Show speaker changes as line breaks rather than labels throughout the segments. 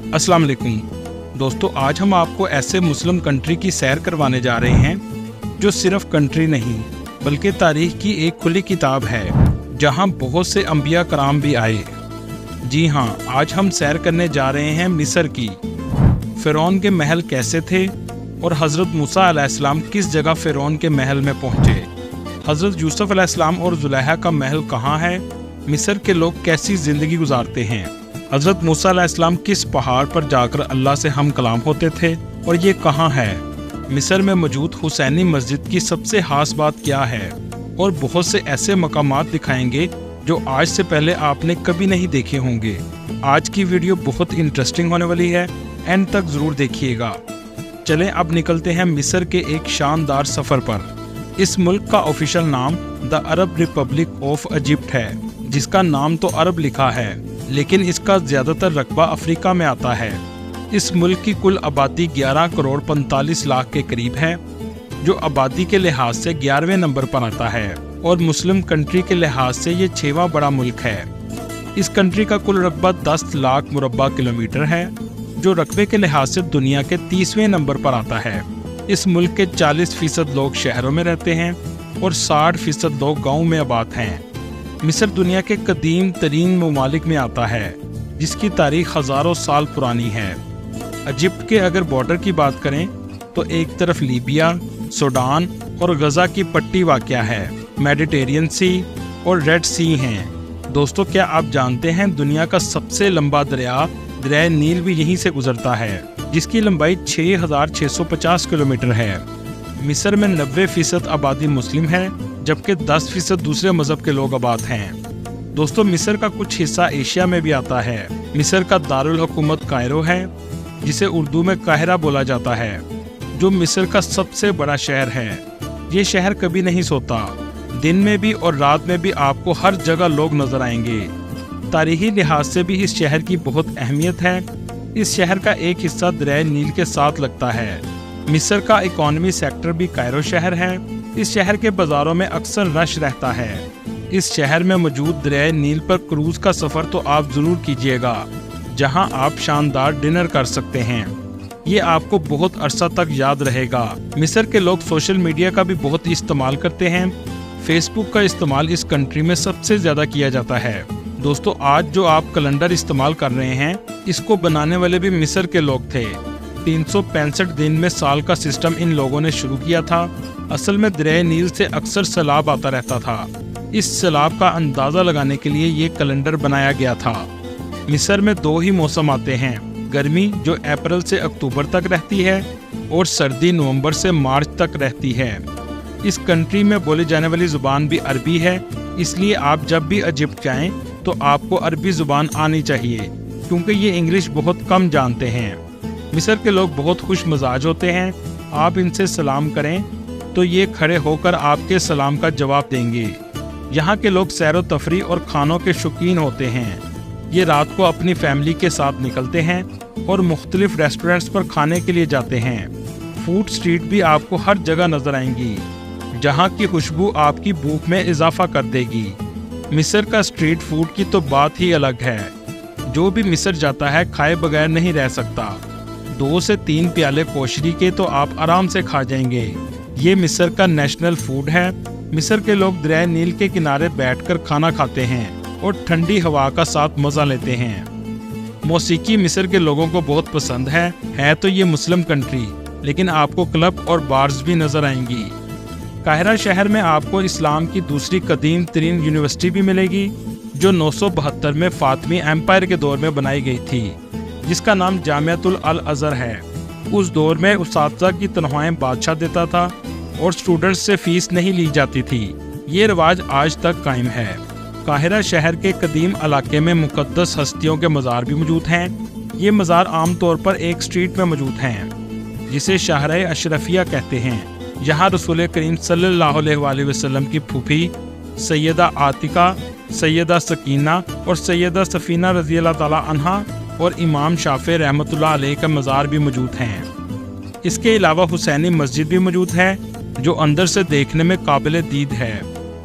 अस्सलाम वालेकुम दोस्तों, आज हम आपको ऐसे मुस्लिम कंट्री की सैर करवाने जा रहे हैं जो सिर्फ कंट्री नहीं बल्कि तारीख की एक खुली किताब है, जहां बहुत से अंबिया कराम भी आए। जी हाँ, आज हम सैर करने जा रहे हैं मिस्र की। फ़िरौन के महल कैसे थे और हज़रत मूसा अलैहिस्सलाम किस जगह फ़िरौन के महल में पहुँचे। हज़रत यूसुफ अलैहिस्सलाम और ज़ुलैहा का महल कहाँ है। मिस्र के लोग कैसी ज़िंदगी गुजारते हैं। हज़रत मूसा अलैहिस्सलाम किस पहाड़ पर जाकर अल्लाह से हम कलाम होते थे और ये कहाँ है। मिस्र में मौजूद हुसैनी मस्जिद की सबसे खास बात क्या है, और बहुत से ऐसे मकामात दिखाएंगे जो आज से पहले आपने कभी नहीं देखे होंगे। आज की वीडियो बहुत इंटरेस्टिंग होने वाली है, एंड तक ज़रूर देखिएगा। चलें अब निकलते हैं मिस्र के एक शानदार सफ़र पर। इस मुल्क का ऑफिशियल नाम the Arab Republic of Egypt है, जिसका नाम तो अरब लिखा है लेकिन इसका ज़्यादातर रकबा अफ्रीका में आता है। इस मुल्क की कुल आबादी 11 करोड़ 45 लाख के करीब है, जो आबादी के लिहाज से 11वें नंबर पर आता है, और मुस्लिम कंट्री के लिहाज से ये 6वां बड़ा मुल्क है। इस कंट्री का कुल रकबा 10 लाख मुरब्बा किलोमीटर है, जो रकबे के लिहाज से दुनिया के 30वें नंबर पर आता है। इस मुल्क के 40% लोग शहरों में रहते हैं और 60% लोग गाँव में आबाद हैं। मिस्र दुनिया के कदीम तरीन ममालिक में आता है, जिसकी तारीख हज़ारों साल पुरानी है। इजिप्ट के अगर बॉर्डर की बात करें तो एक तरफ लीबिया, सूडान और गजा की पट्टी वाक़या है, मेडिटेरियन सी और रेड सी हैं। दोस्तों, क्या आप जानते हैं दुनिया का सबसे लंबा दरिया नील भी यहीं से गुजरता है, जिसकी लंबाई 6650 किलोमीटर है। मिस्र में 90% आबादी मुस्लिम है, जबकि 10% दूसरे मज़हब के लोग आबाद हैं। दोस्तों, मिस्र का कुछ हिस्सा एशिया में भी आता है। मिस्र का दारुल हुकूमत कायरो है, जिसे उर्दू में काहिरा बोला जाता है, जो मिस्र का सबसे बड़ा शहर है। ये शहर कभी नहीं सोता, दिन में भी और रात में भी आपको हर जगह लोग नजर आएंगे। तारीखी लिहाज से भी इस शहर की बहुत अहमियत है। इस शहर का एक हिस्सा दरिया नील के साथ लगता है। मिस्र का इकोनॉमी सेक्टर भी कायरो शहर है। इस शहर के बाजारों में अक्सर रश रहता है। इस शहर में मौजूद दरिया नील पर क्रूज का सफर तो आप जरूर कीजिएगा, जहां आप शानदार डिनर कर सकते हैं। ये आपको बहुत अरसा तक याद रहेगा। मिस्र के लोग सोशल मीडिया का भी बहुत इस्तेमाल करते हैं। फेसबुक का इस्तेमाल इस कंट्री में सबसे ज्यादा किया जाता है। दोस्तों, आज जो आप कैलेंडर इस्तेमाल कर रहे हैं, इसको बनाने वाले भी मिस्र के लोग थे। 365 दिन में साल का सिस्टम इन लोगों ने शुरू किया था। असल में दरिया नील से अक्सर सैलाब आता रहता था। इस सैलाब का अंदाज़ा लगाने के लिए ये कैलेंडर बनाया गया था। मिस्र में 2 ही मौसम आते हैं, गर्मी जो अप्रैल से अक्टूबर तक रहती है, और सर्दी नवंबर से मार्च तक रहती है। इस कंट्री में बोली जाने वाली ज़ुबान भी अरबी है, इसलिए आप जब भी इजिप्ट जाएं तो आपको अरबी ज़ुबान आनी चाहिए, क्योंकि ये इंग्लिश बहुत कम जानते हैं। मिस्र के लोग बहुत खुश मजाज होते हैं। आप इनसे सलाम करें तो ये खड़े होकर आपके सलाम का जवाब देंगे। यहाँ के लोग सैर व तफरी और खानों के शौकीन होते हैं। ये रात को अपनी फैमिली के साथ निकलते हैं और मुख्तलिफ रेस्टोरेंट्स पर खाने के लिए जाते हैं। फूड स्ट्रीट भी आपको हर जगह नजर आएंगी, जहाँ की खुशबू आपकी भूख में इजाफा कर देगी। मिस्र का स्ट्रीट फूड की तो बात ही अलग है। जो भी मिस्र जाता है खाए बगैर नहीं रह सकता। 2 से 3 प्याले कोशरी के तो आप आराम से खा जाएंगे। ये मिस्र का नेशनल फूड है। मिस्र के लोग दरिया नील के किनारे बैठकर खाना खाते हैं और ठंडी हवा का साथ मजा लेते हैं। मौसीकी मिस्र के लोगों को बहुत पसंद है तो ये मुस्लिम कंट्री, लेकिन आपको क्लब और बार्स भी नजर आएंगी। काहिरा शहर में आपको इस्लाम की दूसरी कदीम तरीन यूनिवर्सिटी भी मिलेगी, जो 972 में फातमी एम्पायर के दौर में बनाई गई थी, जिसका नाम जामियातुल अल अज़हर है। उस दौर में उस्ताद की तनख्वाहें बादशाह देता था और स्टूडेंट्स से फीस नहीं ली जाती थी। ये रिवाज आज तक कायम है। काहिरा शहर के कदीम इलाके में मुक़द्दस हस्तियों के मज़ार भी मौजूद हैं। ये मज़ार आमतौर पर एक स्ट्रीट में मौजूद हैं, जिसे शाहराए अशरफिया कहते हैं। यहाँ रसूल करीम सल्लल्लाहु अलैहि वसल्लम की फूफी सैयदा आतिका, सैयदा सकीना और सैयदा सफीना रज़ी अल्लाह ताला अन्हा और इमाम शाफी रहमतुल्लाह अलैह का मज़ार भी मौजूद हैं। इसके अलावा हुसैनी मस्जिद भी मौजूद है, जो अंदर से देखने में काबिल दीद है।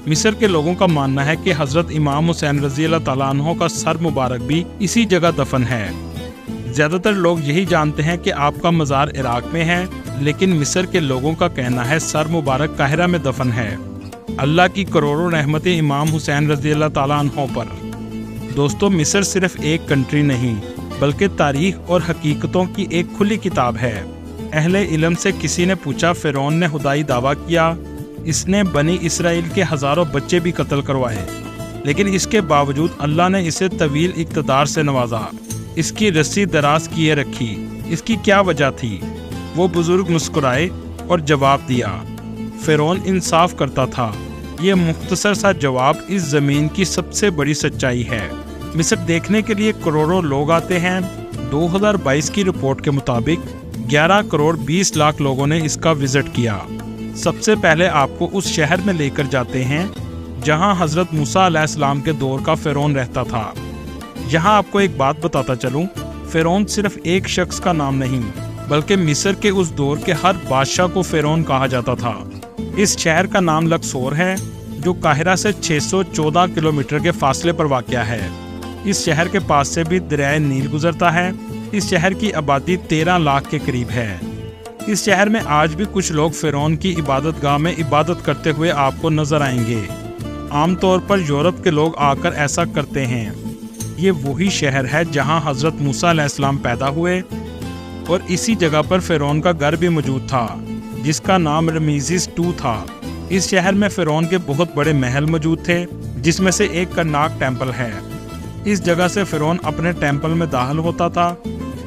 मिस्र के लोगों का मानना है कि हज़रत इमाम हुसैन रज़ी अल्लाह ताला अन्हो का सर मुबारक भी इसी जगह दफन है। ज्यादा तर लोग यही जानते हैं कि आपका मज़ार इराक में है, लेकिन मिस्र के लोगों का कहना है सर मुबारक काहिरा में दफन है। अल्लाह की करोड़ों रहमतें इमाम हुसैन रज़ी अल्लाह ताला अन्हो पर। दोस्तों, मिस्र सिर्फ एक कंट्री नहीं बल्कि तारीख और हकीकतों की एक खुली किताब है। अहले इल्म से किसी ने पूछा, फ़िरौन ने खुदाई दावा किया, इसने बनी इसराइल के हज़ारों बच्चे भी कत्ल करवाए, लेकिन इसके बावजूद अल्लाह ने इसे तवील इक़्तिदार से नवाजा, इसकी रस्सी दराज किए रखी, इसकी क्या वजह थी? वो बुजुर्ग मुस्कुराए और जवाब दिया, फ़िरौन इंसाफ करता था। ये मुख्तसर सा जवाब इस ज़मीन की सबसे बड़ी सच्चाई है। मिस्र देखने के लिए करोड़ों लोग आते हैं। 2022 की रिपोर्ट के मुताबिक 11 करोड़ 20 लाख लोगों ने इसका विजिट किया। सबसे पहले आपको उस शहर में लेकर जाते हैं जहां हज़रत मूसा अलैहिस्सलाम के दौर का फ़िरौन रहता था। यहाँ आपको एक बात बताता चलूं, फ़िरौन सिर्फ एक शख्स का नाम नहीं बल्कि मिस्र के उस दौर के हर बादशाह को फ़िरौन कहा जाता था। इस शहर का नाम लक्सोर है, जो काहिरा से 614 किलोमीटर के फासले पर वाक़या है। इस शहर के पास से भी दरियाए नील गुजरता है। इस शहर की आबादी 13 लाख के करीब है। इस शहर में आज भी कुछ लोग फ़िरौन की इबादतगाह में इबादत करते हुए आपको नजर आएंगे। आमतौर पर यूरोप के लोग आकर ऐसा करते हैं। ये वही शहर है जहां हज़रत मूसा अलैहिस्सलाम पैदा हुए और इसी जगह पर फ़िरौन का घर भी मौजूद था, जिसका नाम रमीज़िस II था। इस शहर में फ़िरौन के बहुत बड़े महल मौजूद थे, जिसमें से एक करनाक टेम्पल है। इस जगह से फ़िरौन अपने टेम्पल में दाखिल होता था।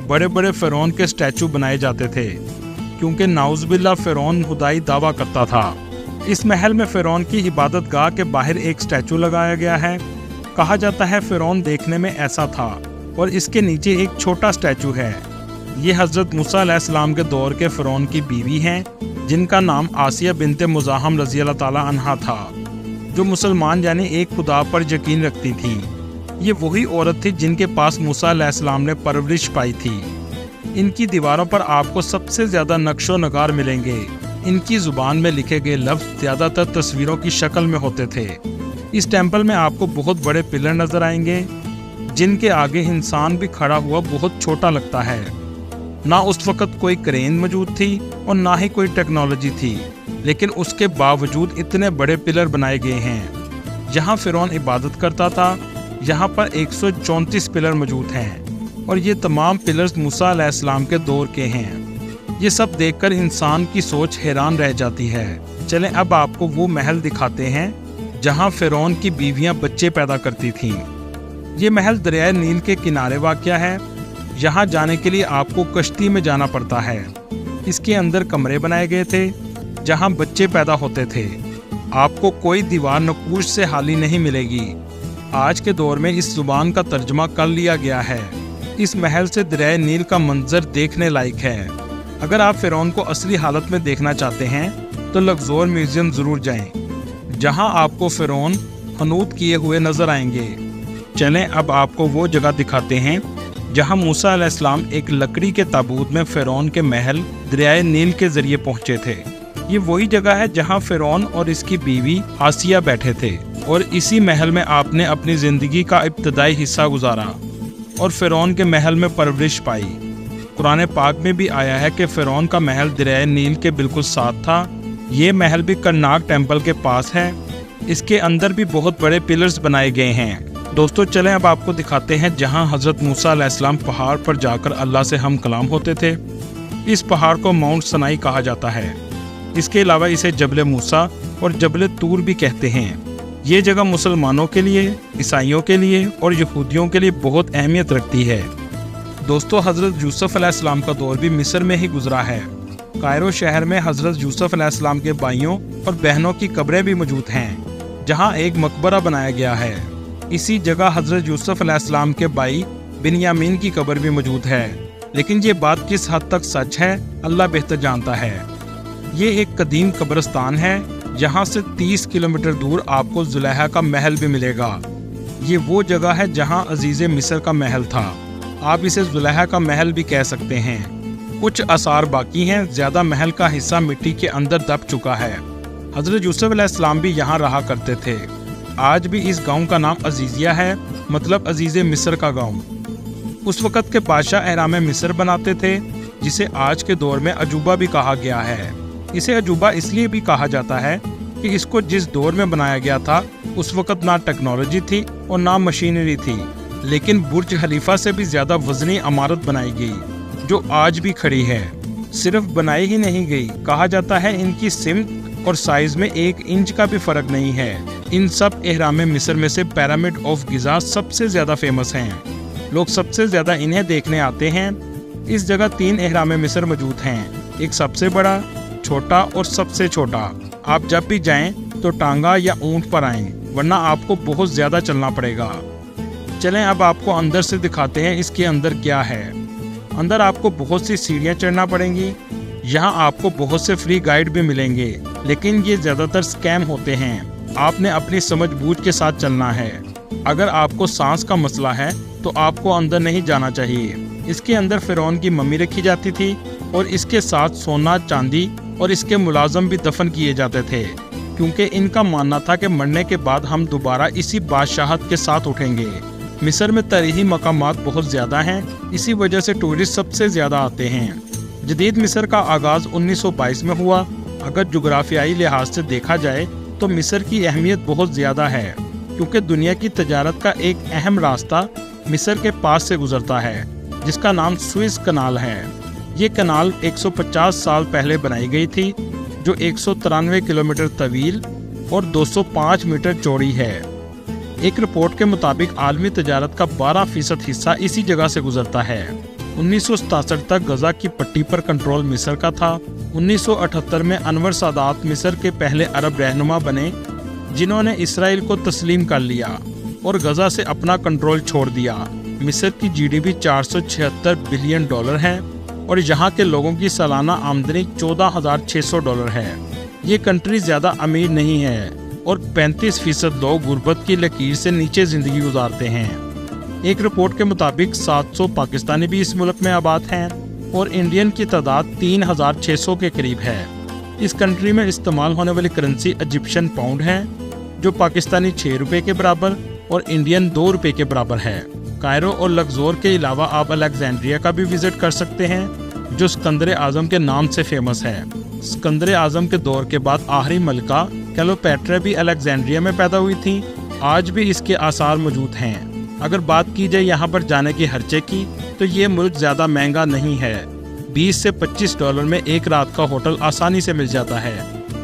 बड़े बड़े फ़िरौन के स्टैचू बनाए जाते थे, क्योंकि नाउज़ुबिल्लाह फ़िरौन खुदाई दावा करता था। इस महल में फ़िरौन की इबादत गाह के बाहर एक स्टैचू लगाया गया है। कहा जाता है फ़िरौन देखने में ऐसा था और इसके नीचे एक छोटा स्टैचू है। ये हज़रत मूसा अलैहिस्सलाम के दौर के फ़िरौन की बीवी हैं, जिनका नाम आसिया बिनते मुज़ाहम रज़ी अल्लाह ताला अन्हा था, जो मुसलमान यानी एक खुदा पर यकीन रखती थी। ये वही औरत थी जिनके पास मूसा अलैहिस्सलाम ने परवरिश पाई थी। इनकी दीवारों पर आपको सबसे ज़्यादा नक्शो नगार मिलेंगे। इनकी ज़ुबान में लिखे गए लफ्ज़ ज़्यादातर तस्वीरों की शक्ल में होते थे। इस टेम्पल में आपको बहुत बड़े पिलर नज़र आएंगे, जिनके आगे इंसान भी खड़ा हुआ बहुत छोटा लगता है। ना उस वक़्त कोई क्रेन मौजूद थी और ना ही कोई टेक्नोलॉजी थी, लेकिन उसके बावजूद इतने बड़े पिलर बनाए गए हैं। जहाँ फ़िरौन इबादत करता था, यहाँ पर 134 पिलर मौजूद हैं और ये तमाम पिलर्स मूसा अलैहिस्सलाम के दौर के हैं। ये सब देखकर इंसान की सोच हैरान रह जाती है। चलें अब आपको वो महल दिखाते हैं जहाँ फ़िरौन की बीवियाँ बच्चे पैदा करती थीं। ये महल दरियाए नील के किनारे वाक़या है। यहाँ जाने के लिए आपको कश्ती में जाना पड़ता है। इसके अंदर कमरे बनाए गए थे जहाँ बच्चे पैदा होते थे। आपको कोई दीवार नकूश से हाली नहीं मिलेगी। आज के दौर में इस जुबान का तर्जमा कर लिया गया है। इस महल से दरियाए नील का मंजर देखने लायक है। अगर आप फ़िरौन को असली हालत में देखना चाहते हैं तो लक्सोर म्यूजियम ज़रूर जाएं, जहां आपको फ़िरौन हनूत किए हुए नज़र आएंगे। चलें अब आपको वो जगह दिखाते हैं जहां मूसा अलैहिस्सलाम एक लकड़ी के ताबूत में फ़िरौन के महल दरियाए नील के ज़रिए पहुँचे थे। ये वही जगह है जहां फ़िरौन और इसकी बीवी आसिया बैठे थे और इसी महल में आपने अपनी ज़िंदगी का इब्तदाई हिस्सा गुजारा और फ़िरौन के महल में परवरिश पाई। कुरान पाक में भी आया है कि फ़िरौन का महल दरियाए नील के बिल्कुल साथ था। ये महल भी करनाक टेम्पल के पास है। इसके अंदर भी बहुत बड़े पिलर्स बनाए गए हैं। दोस्तों चलें अब आपको दिखाते हैं जहां हज़रत मूसा अलैहिस्सलाम पहाड़ पर जाकर अल्लाह से हम कलाम होते थे। इस पहाड़ को माउंट सनाई कहा जाता है। इसके अलावा इसे जबल मूसा और जबल तूर भी कहते हैं। ये जगह मुसलमानों के लिए, ईसाइयों के लिए और यहूदियों के लिए बहुत अहमियत रखती है। दोस्तों हज़रत यूसुफ अलैहिस्सलाम का दौर भी मिस्र में ही गुजरा है। कायरो शहर में हज़रत यूसुफ अलैहिस्सलाम के भाइयों और बहनों की कब्रें भी मौजूद हैं, जहां एक मकबरा बनाया गया है। इसी जगह हज़रत यूसुफ अलैहिस्सलाम के भाई बिन्यामीन की कब्र भी मौजूद है। लेकिन ये बात किस हद तक सच है, अल्लाह बेहतर जानता है। ये एक कदीम कब्रिस्तान है। यहाँ से 30 किलोमीटर दूर आपको जुलेहा का महल भी मिलेगा। ये वो जगह है जहाँ अजीज़ मिस्र का महल था। आप इसे जुलेहा का महल भी कह सकते हैं। कुछ आसार बाकी हैं, ज़्यादा महल का हिस्सा मिट्टी के अंदर दब चुका है। हज़रत यूसुफ अलैहिस्सलाम भी यहाँ रहा करते थे। आज भी इस गांव का नाम अजीज़िया है, मतलब अजीज़ मिस्र का गांव। उस वक़्त के बादशाह अहराम मिस्र बनाते थे, जिसे आज के दौर में अजूबा भी कहा गया है। इसे अजूबा इसलिए भी कहा जाता है कि इसको जिस दौर में बनाया गया था उस वक़्त ना टेक्नोलॉजी थी और ना मशीनरी थी, लेकिन बुर्ज खलीफा से भी ज़्यादा वजनी इमारत बनाई गई जो आज भी खड़ी है। सिर्फ बनाई ही नहीं गई, कहा जाता है इनकी सिमत और साइज में 1 इंच का भी फर्क नहीं है। इन सब अहराम मिस्र में से पिरामिड ऑफ गिज़ा सबसे ज़्यादा फेमस हैं। लोग सबसे ज़्यादा इन्हें देखने आते हैं। इस जगह 3 अहराम मिस्र मौजूद हैं, एक सबसे बड़ा, छोटा और सबसे छोटा। आप जब भी जाएं तो टांगा या ऊंट पर आएं, वरना आपको बहुत ज़्यादा चलना पड़ेगा। चलें अब आपको अंदर से दिखाते हैं इसके अंदर क्या है। अंदर आपको बहुत सी सीढ़ियाँ चढ़ना पड़ेंगी। यहाँ आपको बहुत से फ्री गाइड भी मिलेंगे, लेकिन ये ज़्यादातर स्कैम होते हैं। आपने अपनी समझबूझ के साथ चलना है। अगर आपको सांस का मसला है तो आपको अंदर नहीं जाना चाहिए। इसके अंदर फिरौन की मम्मी रखी जाती थी और इसके साथ सोना, चांदी और इसके मुलाजम भी दफन किए जाते थे, क्योंकि इनका मानना था कि मरने के बाद हम दोबारा इसी बादशाहत के साथ उठेंगे। मिस्र में तारीखी मकामात बहुत ज़्यादा हैं, इसी वजह से टूरिस्ट सबसे ज़्यादा आते हैं। जदीद मिस्र का आगाज़ 1922 में हुआ। अगर जुग्राफियाई लिहाज से देखा जाए तो मिस्र की अहमियत बहुत ज़्यादा है, क्योंकि दुनिया की तजारत का एक अहम रास्ता मिस्र के पास से गुजरता है, जिसका नाम सुएज़ कनाल है। ये कनाल 150 साल पहले बनाई गई थी, जो 193 किलोमीटर तवील और 205 मीटर चौड़ी है। एक रिपोर्ट के मुताबिक आलमी तजारत का 12% हिस्सा इसी जगह से गुजरता है। 1967 तक गजा की पट्टी पर कंट्रोल मिस्र का था। 1978 में अनवर सादात मिस्र के पहले अरब रहनुमा बने, जिन्होंने इसराइल को तस्लीम कर लिया और गजा से अपना कंट्रोल छोड़ दिया। मिस्र की जीडीपी 476 बिलियन डॉलर है और यहाँ के लोगों की सालाना आमदनी $14,600 है। ये कंट्री ज़्यादा अमीर नहीं है और 35% लोग गुर्बत की लकीर से नीचे ज़िंदगी गुजारते हैं। एक रिपोर्ट के मुताबिक 700 पाकिस्तानी भी इस मुल्क में आबाद हैं और इंडियन की तादाद 3,600 के करीब है। इस कंट्री में इस्तेमाल होने वाली करेंसी इजिप्शियन पाउंड है, जो पाकिस्तानी 6 रुपये के बराबर और इंडियन 2 रुपये के बराबर है। कायरो और लक्सोर के अलावा आप अलेक्जेंड्रिया का भी विजिट कर सकते हैं, जो सिकंदर आजम के नाम से फेमस है। सिकंदर आजम के दौर के बाद आखिरी मलिका क्लेओपेट्रा भी अलेक्जेंड्रिया में पैदा हुई थी। आज भी इसके आसार मौजूद हैं। अगर बात की जाए यहाँ पर जाने के खर्चे की, तो ये मुल्क ज़्यादा महंगा नहीं है। 20 से $25 में एक रात का होटल आसानी से मिल जाता है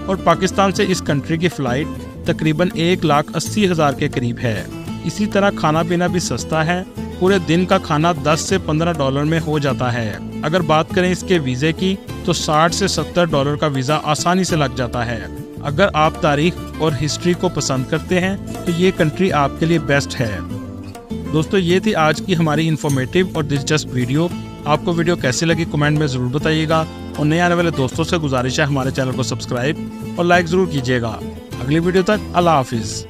और पाकिस्तान से इस कंट्री की फ़्लाइट तकरीबन 1,80,000 के करीब है। इसी तरह खाना पीना भी सस्ता है। पूरे दिन का खाना $10 से $15 में हो जाता है। अगर बात करें इसके वीज़े की, तो $60 से $70 का वीज़ा आसानी से लग जाता है। अगर आप तारीख और हिस्ट्री को पसंद करते हैं तो ये कंट्री आपके लिए बेस्ट है। दोस्तों, ये थी आज की हमारी इन्फॉर्मेटिव और दिलचस्प वीडियो। आपको वीडियो कैसी लगी कमेंट में ज़रूर बताइएगा और नए आने वाले दोस्तों से गुजारिश है हमारे चैनल को सब्सक्राइब और लाइक ज़रूर कीजिएगा। अगली वीडियो तक अल्लाह हाफिज़।